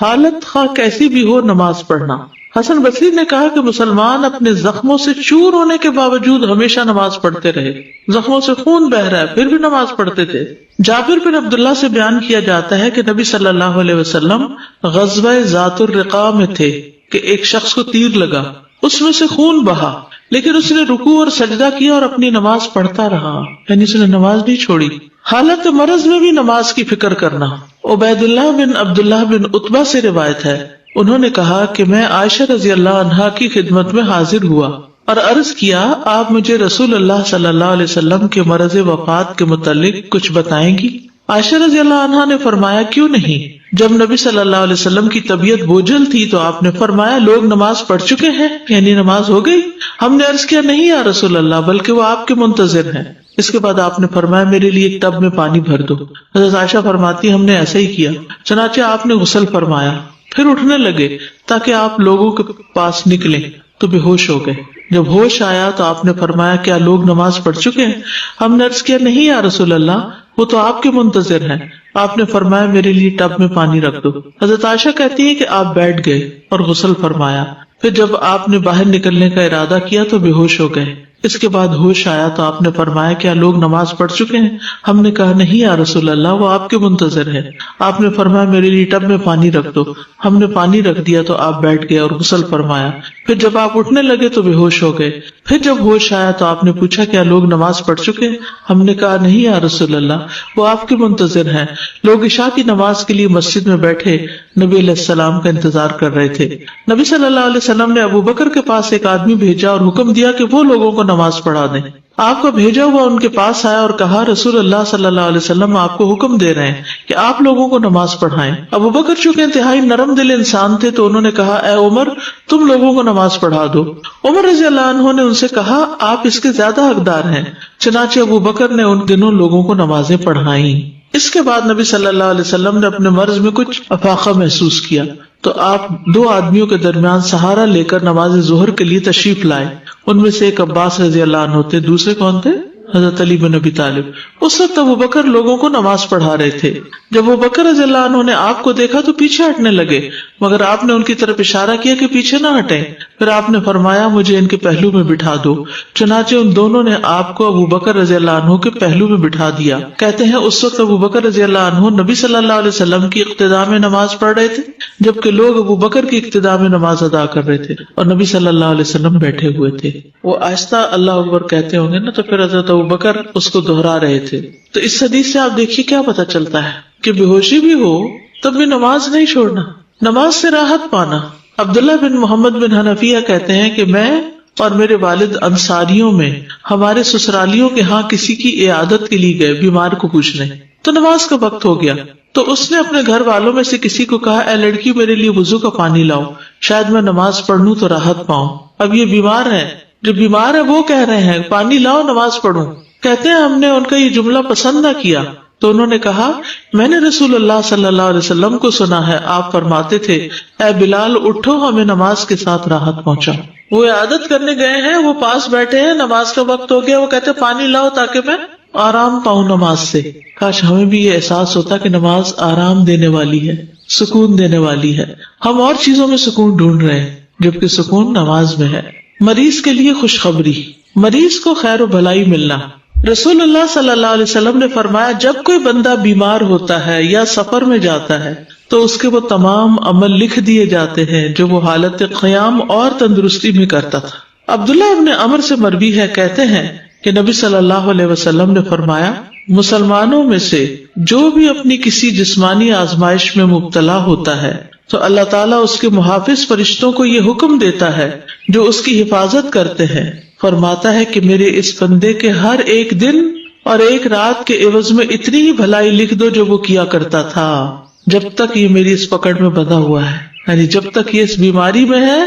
حالت خواہ کیسی بھی ہو نماز پڑھنا۔ حسن بصری نے کہا کہ مسلمان اپنے زخموں سے چور ہونے کے باوجود ہمیشہ نماز پڑھتے رہے، زخموں سے خون بہ رہا ہے پھر بھی نماز پڑھتے تھے۔ جابر بن عبداللہ سے بیان کیا جاتا ہے کہ نبی صلی اللہ علیہ وسلم غزوہ ذات الرقاع میں تھے کہ ایک شخص کو تیر لگا، اس میں سے خون بہا، لیکن اس نے رکوع اور سجدہ کیا اور اپنی نماز پڑھتا رہا، یعنی اس نے نماز نہیں چھوڑی۔ حالت مرض میں بھی نماز کی فکر کرنا۔ عبید اللہ بن عبداللہ بن عتبہ سے روایت ہے، انہوں نے کہا کہ میں عائشہ رضی اللہ عنہا کی خدمت میں حاضر ہوا اور عرض کیا، آپ مجھے رسول اللہ صلی اللہ علیہ وسلم کے مرض وفات کے متعلق کچھ بتائیں گی؟ عائشہ رضی اللہ عنہا نے فرمایا، کیوں نہیں۔ جب نبی صلی اللہ علیہ وسلم کی طبیعت بوجھل تھی تو آپ نے فرمایا، لوگ نماز پڑھ چکے ہیں، یعنی نماز ہو گئی؟ ہم نے عرض کیا، نہیں یا رسول اللہ، بلکہ وہ آپ کے منتظر ہیں۔ اس کے بعد آپ نے فرمایا، میرے لیے ایک ٹب میں پانی بھر دو۔ حضرت عائشہ فرماتی، ہم نے ایسا ہی کیا، چنانچہ آپ نے غسل فرمایا، پھر اٹھنے لگے تاکہ آپ لوگوں کے پاس نکلیں تو بے ہوش ہو گئے۔ جب ہوش آیا تو آپ نے فرمایا، کیا لوگ نماز پڑھ چکے ہیں؟ ہم نے عرض کیا، نہیں یا رسول اللہ، وہ تو آپ کے منتظر ہیں۔ آپ نے فرمایا، میرے لیے ٹب میں پانی رکھ دو۔ حضرت عائشہ کہتی ہے کہ آپ بیٹھ گئے اور غسل فرمایا، پھر جب آپ نے باہر نکلنے کا ارادہ کیا تو بے ہوش ہو گئے۔ اس کے بعد ہوش آیا تو آپ نے فرمایا، کیا لوگ نماز پڑھ چکے ہیں؟ ہم نے کہا، نہیں یا رسول اللہ، وہ آپ کے منتظر ہے۔ آپ نے فرمایا، میرے لیے ٹب میں پانی رکھ دو۔ ہم نے پانی رکھ دیا تو آپ بیٹھ گئے اور غسل فرمایا، پھر جب آپ اٹھنے لگے تو بے ہوش ہو گئے۔ پھر جب ہوش آیا تو آپ نے پوچھا، کیا لوگ نماز پڑھ چکے ہیں؟ ہم نے کہا، نہیں یا رسول اللہ، وہ آپ کے منتظر ہیں۔ لوگ عشاء کی نماز کے لیے مسجد میں بیٹھے نبی علیہ السلام کا انتظار کر رہے تھے۔ نبی صلی اللہ علیہ وسلم نے ابو بکر کے پاس ایک آدمی بھیجا اور حکم دیا کہ وہ لوگوں کو نماز پڑھا دیں۔ آپ کا بھیجا ہوا ان کے پاس آیا اور کہا، رسول اللہ صلی اللہ علیہ وسلم آپ کو حکم دے رہے ہیں کہ آپ لوگوں کو نماز پڑھائیں۔ ابو بکر چونکہ انتہائی نرم دل انسان تھے تو انہوں نے کہا، اے عمر، تم لوگوں کو نماز پڑھا دو۔ عمر رضی اللہ عنہ نے ان سے کہا، آپ اس کے زیادہ حقدار ہیں۔ چنانچہ ابو بکر نے ان دنوں لوگوں کو نمازیں پڑھائیں۔ اس کے بعد نبی صلی اللہ علیہ وسلم نے اپنے مرض میں کچھ افاقہ محسوس کیا تو آپ دو آدمیوں کے درمیان سہارا لے کر نماز ظہر کے لیے تشریف لائے۔ ان میں سے ایک عباس رضی اللہ عنہ تھے، دوسرے کون تھے؟ حضرت علی بن ابی طالب۔ اس وقت ابو بکر لوگوں کو نماز پڑھا رہے تھے۔ جب ابو بکر رضی اللہ عنہ نے آپ کو دیکھا تو پیچھے ہٹنے لگے، مگر آپ نے ان کی طرف اشارہ کیا کہ پیچھے نہ ہٹیں۔ پھر آپ نے فرمایا، مجھے ان کے پہلو میں بٹھا دو۔ چنانچہ ان دونوں نے آپ کو ابو بکر رضی اللہ عنہ کے پہلو میں بٹھا دیا۔ کہتے ہیں اس وقت ابو بکر رضی اللہ عنہ نبی صلی اللہ علیہ وسلم کی اقتداء میں نماز پڑھ رہے تھے، جبکہ لوگ ابو بکر کی اقتداء میں نماز ادا کر رہے تھے اور نبی صلی اللہ علیہ وسلم بیٹھے ہوئے تھے۔ وہ آہستہ اللہ اکبر کہتے ہوں گے نا، تو پھر حضرت ابو بکر اس کو دہرا رہے تھے۔ تو اس حدیث سے آپ دیکھیے کیا پتہ چلتا ہے کہ بے ہوشی بھی ہو تب بھی نماز نہیں چھوڑنا، نماز سے راحت پانا۔ عبداللہ بن محمد بن حنفیہ کہتے ہیں کہ میں اور میرے والد انصاریوں میں ہمارے سسرالیوں کے ہاں کسی کی عیادت کے لیے گئے، بیمار کو پوچھنے، تو نماز کا وقت ہو گیا تو اس نے اپنے گھر والوں میں سے کسی کو کہا، اے لڑکی، میرے لیے وضو کا پانی لاؤ، شاید میں نماز پڑھ لوں تو راحت پاؤں۔ اب یہ بیمار ہے، جو بیمار ہے وہ کہہ رہے ہیں پانی لاؤ نماز پڑھوں۔ کہتے ہیں ہم نے ان کا یہ جملہ پسند نہ کیا تو انہوں نے کہا، میں نے رسول اللہ صلی اللہ علیہ وسلم کو سنا ہے، آپ فرماتے تھے، اے بلال اٹھو، ہمیں نماز کے ساتھ راحت پہنچا۔ وہ عیادت کرنے گئے ہیں، وہ پاس بیٹھے ہیں، نماز کا وقت ہو گیا، وہ کہتے پانی لاؤ تاکہ میں آرام پاؤں نماز سے۔ کاش ہمیں بھی یہ احساس ہوتا کہ نماز آرام دینے والی ہے، سکون دینے والی ہے۔ ہم اور چیزوں میں سکون ڈھونڈ رہے ہیں جبکہ سکون نماز میں ہے۔ مریض کے لیے خوشخبری، مریض کو خیر و بھلائی ملنا۔ رسول اللہ صلی اللہ علیہ وسلم نے فرمایا، جب کوئی بندہ بیمار ہوتا ہے یا سفر میں جاتا ہے تو اس کے وہ تمام عمل لکھ دیے جاتے ہیں جو وہ حالت قیام اور تندرستی میں کرتا تھا۔ عبداللہ ابن عمر سے مروی ہے، کہتے ہیں کہ نبی صلی اللہ علیہ وسلم نے فرمایا، مسلمانوں میں سے جو بھی اپنی کسی جسمانی آزمائش میں مبتلا ہوتا ہے تو اللہ تعالیٰ اس کے محافظ فرشتوں کو یہ حکم دیتا ہے جو اس کی حفاظت کرتے ہیں، فرماتا ہے کہ میرے اس بندے کے ہر ایک دن اور ایک رات کے عوض میں اتنی ہی بھلائی لکھ دو جو وہ کیا کرتا تھا جب تک یہ میری اس پکڑ میں بندھا ہوا ہے، یعنی جب تک یہ اس بیماری میں ہے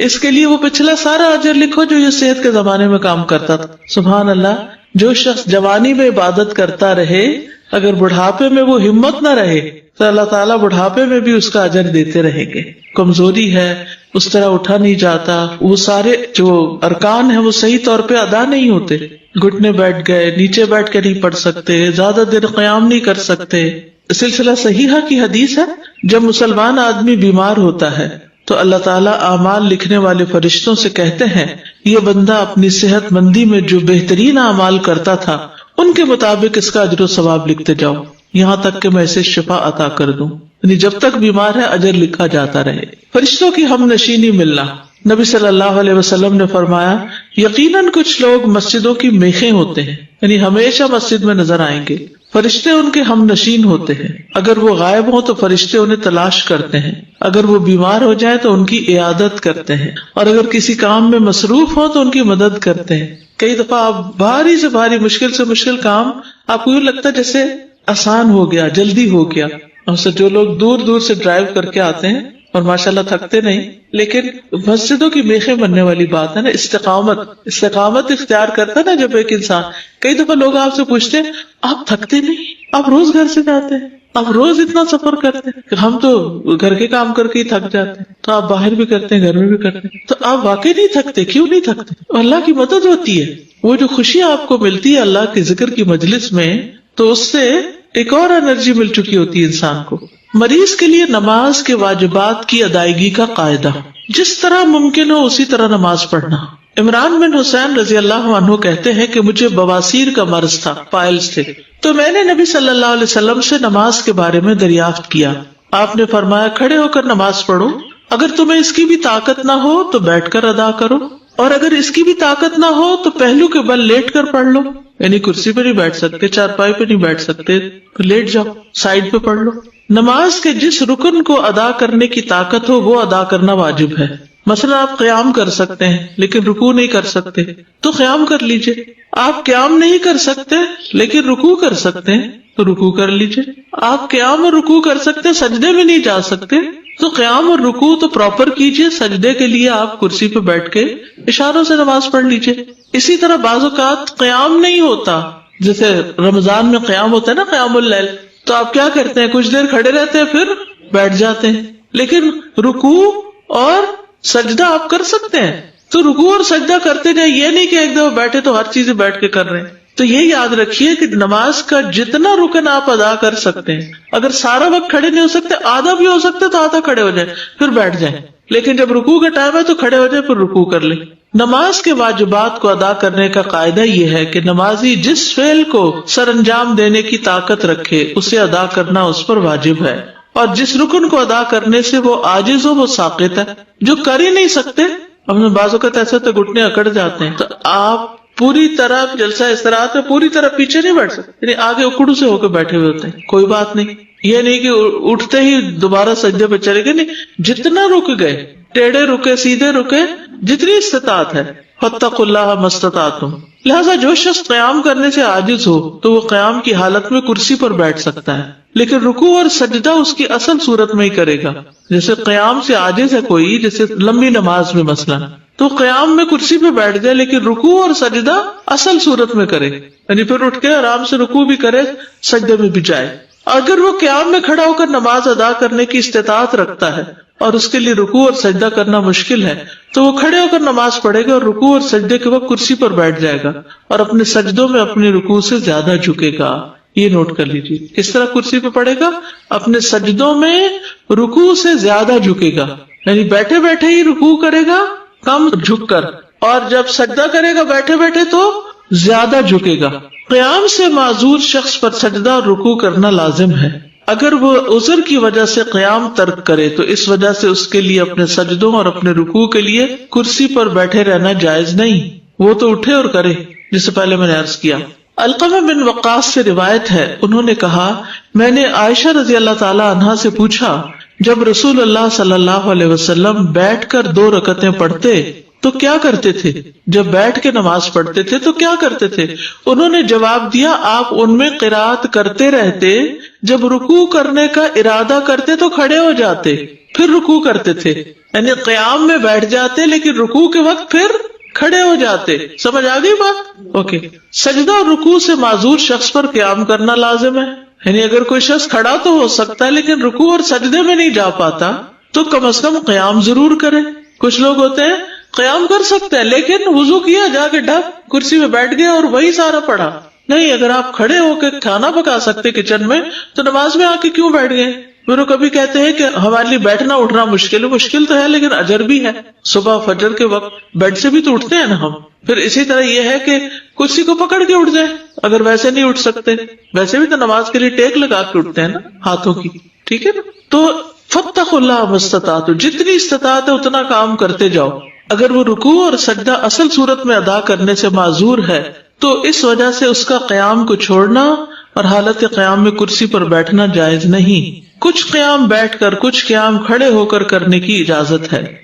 اس کے لیے وہ پچھلا سارا اجر لکھو جو یہ صحت کے زمانے میں کام کرتا تھا۔ سبحان اللہ، جو شخص جوانی میں عبادت کرتا رہے اگر بڑھاپے میں وہ ہمت نہ رہے تو اللہ تعالیٰ بڑھاپے میں بھی اس کا اجر دیتے رہیں گے۔ کمزوری ہے، اس طرح اٹھا نہیں جاتا، وہ سارے جو ارکان ہیں وہ صحیح طور پہ ادا نہیں ہوتے، گھٹنے بیٹھ گئے، نیچے بیٹھ کے نہیں پڑھ سکتے، زیادہ دیر قیام نہیں کر سکتے، سلسلہ صحیحہ کی حدیث ہے، جب مسلمان آدمی بیمار ہوتا ہے تو اللہ تعالیٰ اعمال لکھنے والے فرشتوں سے کہتے ہیں یہ بندہ اپنی صحت مندی میں جو بہترین اعمال کرتا تھا ان کے مطابق اس کا اجر و ثواب لکھتے جاؤ یہاں تک کہ میں اسے شفا عطا کر دوں، یعنی جب تک بیمار ہے اجر لکھا جاتا رہے۔ فرشتوں کی ہم نشینی ملنا، نبی صلی اللہ علیہ وسلم نے فرمایا یقیناً کچھ لوگ مسجدوں کی میخیں ہوتے ہیں، یعنی ہمیشہ مسجد میں نظر آئیں گے، فرشتے ان کے ہم نشین ہوتے ہیں، اگر وہ غائب ہوں تو فرشتے انہیں تلاش کرتے ہیں، اگر وہ بیمار ہو جائیں تو ان کی عیادت کرتے ہیں، اور اگر کسی کام میں مصروف ہوں تو ان کی مدد کرتے ہیں۔ کئی دفعہ آپ بھاری سے بھاری مشکل سے مشکل کام آپ کو یوں لگتا ہے جیسے آسان ہو گیا، جلدی ہو گیا، اور جو لوگ دور دور سے ڈرائیو کر کے آتے ہیں اور ماشاءاللہ تھکتے نہیں، لیکن مسجدوں کی میخیں بننے والی بات ہے نا، استقامت اختیار کرتا ہے نا جب ایک انسان۔ کئی دفعہ لوگ آپ سے پوچھتے ہیں آپ تھکتے نہیں، آپ روز گھر سے جاتے ہیں، آپ روز اتنا سفر کرتے ہیں، ہم تو گھر کے کام کر کے ہی تھک جاتے ہیں، تو آپ باہر بھی کرتے ہیں گھر میں بھی کرتے ہیں، تو آپ واقعی نہیں تھکتے؟ کیوں نہیں تھکتے؟ اللہ کی مدد ہوتی ہے، وہ جو خوشی آپ کو ملتی ہے اللہ کے ذکر کی مجلس میں، تو اس سے ایک اور انرجی مل چکی ہوتی ہے انسان کو۔ مریض کے لیے نماز کے واجبات کی ادائیگی کا قاعدہ، جس طرح ممکن ہو اسی طرح نماز پڑھنا۔ عمران بن حسین رضی اللہ عنہ کہتے ہیں کہ مجھے بواسیر کا مرض تھا، پائلز تھے، تو میں نے نبی صلی اللہ علیہ وسلم سے نماز کے بارے میں دریافت کیا۔ آپ نے فرمایا کھڑے ہو کر نماز پڑھو، اگر تمہیں اس کی بھی طاقت نہ ہو تو بیٹھ کر ادا کرو، اور اگر اس کی بھی طاقت نہ ہو تو پہلو کے بل لیٹ کر پڑھ لو، یعنی کرسی پہ نہیں بیٹھ سکتے، چارپائی پہ نہیں بیٹھ سکتے تو لیٹ جاؤ، سائڈ پہ پڑھ لو۔ نماز کے جس رکن کو ادا کرنے کی طاقت ہو وہ ادا کرنا واجب ہے۔ مثلا آپ قیام کر سکتے ہیں لیکن رکوع نہیں کر سکتے تو قیام کر لیجئے، آپ قیام نہیں کر سکتے لیکن رکوع کر سکتے ہیں تو رکوع کر لیجئے، آپ قیام اور رکوع کر سکتے سجدے میں نہیں جا سکتے تو قیام اور رکوع تو پراپر کیجئے، سجدے کے لیے آپ کرسی پہ بیٹھ کے اشاروں سے نماز پڑھ لیجئے۔ اسی طرح بعض اوقات قیام نہیں ہوتا، جیسے رمضان میں قیام ہوتا ہے نا، قیام اللیل، تو آپ کیا کرتے ہیں کچھ دیر کھڑے رہتے ہیں پھر بیٹھ جاتے ہیں، لیکن رکوع اور سجدہ آپ کر سکتے ہیں، تو رکوع اور سجدہ کرتے جائیں، یہ نہیں کہ ایک دفعہ بیٹھے تو ہر چیز بیٹھ کے کر رہے ہیں۔ تو یہ یاد رکھیے کہ نماز کا جتنا رکن آپ ادا کر سکتے ہیں، اگر سارا وقت کھڑے نہیں ہو سکتے، آدھا بھی ہو سکتے تو آدھا کھڑے ہو جائیں پھر بیٹھ جائیں، لیکن جب رکوع کا ٹائم ہے تو کھڑے ہو جائیں پھر رکوع کر لیں۔ نماز کے واجبات کو ادا کرنے کا قاعدہ یہ ہے کہ نمازی جس فعل کو سر انجام دینے کی طاقت رکھے اسے ادا کرنا اس پر واجب ہے، اور جس رکن کو ادا کرنے سے وہ عاجز ہو وہ ساقط ہے۔ جو کر ہی نہیں سکتے، ہم بعض اوقات ایسے تو گھٹنے اکڑ جاتے ہیں، تو آپ پوری طرح جلسہ استراحت میں پوری طرح پیچھے نہیں بیٹھ سکتے، یعنی آگے اکڑوں سے ہو کے بیٹھے ہوئے ہوتے ہیں، کوئی بات نہیں، یہ نہیں کہ اٹھتے ہی دوبارہ سجدے پہ چلے گئے، نہیں، جتنا رک گئے، ٹیڑھے رکے سیدھے رکے، جتنی استطاعت ہے، فاتقوا اللہ ما استطعتم۔ لہذا جو شخص قیام کرنے سے عاجز ہو تو وہ قیام کی حالت میں کرسی پر بیٹھ سکتا ہے، لیکن رکوع اور سجدہ اس کی اصل صورت میں ہی کرے گا۔ جیسے قیام سے عاجز ہے کوئی، جیسے لمبی نماز میں مثلا، تو قیام میں کرسی پہ بیٹھ جائے لیکن رکوع اور سجدہ اصل صورت میں کرے، یعنی پھر اٹھ کے آرام سے رکوع بھی کرے، سجدے میں بھی جائے۔ اگر وہ قیام میں کھڑا ہو کر نماز ادا کرنے کی استطاعت رکھتا ہے اور اس کے لیے رکوع اور سجدہ کرنا مشکل ہے تو وہ کھڑے ہو کر نماز پڑھے گا اور رکوع اور سجدے کے وقت کرسی پر بیٹھ جائے گا اور اپنے سجدوں میں اپنے رکوع سے زیادہ جھکے گا۔ یہ نوٹ کر لیجیے، کس طرح کرسی پہ پڑھے گا، اپنے سجدوں میں رکوع سے زیادہ جھکے گا، یعنی بیٹھے بیٹھے ہی رکوع کرے گا کم جھک کر، اور جب سجدہ کرے گا بیٹھے بیٹھے تو زیادہ جھکے گا۔ قیام سے معذور شخص پر سجدہ اور رکوع کرنا لازم ہے۔ اگر وہ عذر کی وجہ سے قیام ترک کرے تو اس وجہ سے اس کے لیے اپنے سجدوں اور اپنے رکوع کے لیے کرسی پر بیٹھے رہنا جائز نہیں، وہ تو اٹھے اور کرے، جس سے پہلے میں نے عرض کیا۔ علقمہ بن وقاص سے روایت ہے، انہوں نے کہا میں نے عائشہ رضی اللہ تعالی عنہا سے پوچھا جب رسول اللہ صلی اللہ علیہ وسلم بیٹھ کر 2 رکعتیں پڑھتے تو کیا کرتے تھے، جب بیٹھ کے نماز پڑھتے تھے تو کیا کرتے تھے؟ انہوں نے جواب دیا آپ ان میں قرات کرتے رہتے، جب رکوع کرنے کا ارادہ کرتے تو کھڑے ہو جاتے پھر رکوع کرتے تھے، یعنی قیام میں بیٹھ جاتے لیکن رکوع کے وقت پھر کھڑے ہو جاتے۔ سمجھ آ گئی بات؟ اوکے۔ سجدہ اور رکوع سے معذور شخص پر قیام کرنا لازم ہے، یعنی اگر کوئی شخص کھڑا تو ہو سکتا ہے لیکن رکوع اور سجدے میں نہیں جا پاتا تو کم از کم قیام ضرور کرے۔ کچھ لوگ ہوتے ہیں قیام کر سکتے ہیں لیکن وضو کیا، جا کے ڈھک کرسی میں بیٹھ گئے اور وہی سارا پڑھا، نہیں، اگر آپ کھڑے ہو کے کھانا پکا سکتے کچن میں تو نماز میں آ کے کیوں بیٹھ گئے؟ پھر وہ کبھی کہتے ہیں کہ ہمارے لیے بیٹھنا اٹھنا مشکل تو ہے لیکن اجر بھی ہے. صبح فجر کے وقت بیڈ سے بھی تو اٹھتے ہیں نا ہم. پھر اسی طرح یہ ہے کہ کرسی کو پکڑ کے اٹھ جائیں اگر ویسے نہیں اٹھ سکتے. ویسے بھی تو نماز کے لیے ٹیک لگا کے اٹھتے ہیں نا ہاتھوں کی، ٹھیک ہے نا. تو فاتقوا اللہ ما استطعتم، جتنی استطاعت ہے اتنا کام کرتے جاؤ. اگر وہ رکوع اور سجدہ اصل صورت میں ادا کرنے سے معذور ہے تو اس وجہ سے اس کا قیام کو چھوڑنا اور حالت قیام میں کرسی پر بیٹھنا جائز نہیں. کچھ قیام بیٹھ کر، کچھ قیام کھڑے ہو کر کرنے کی اجازت ہے.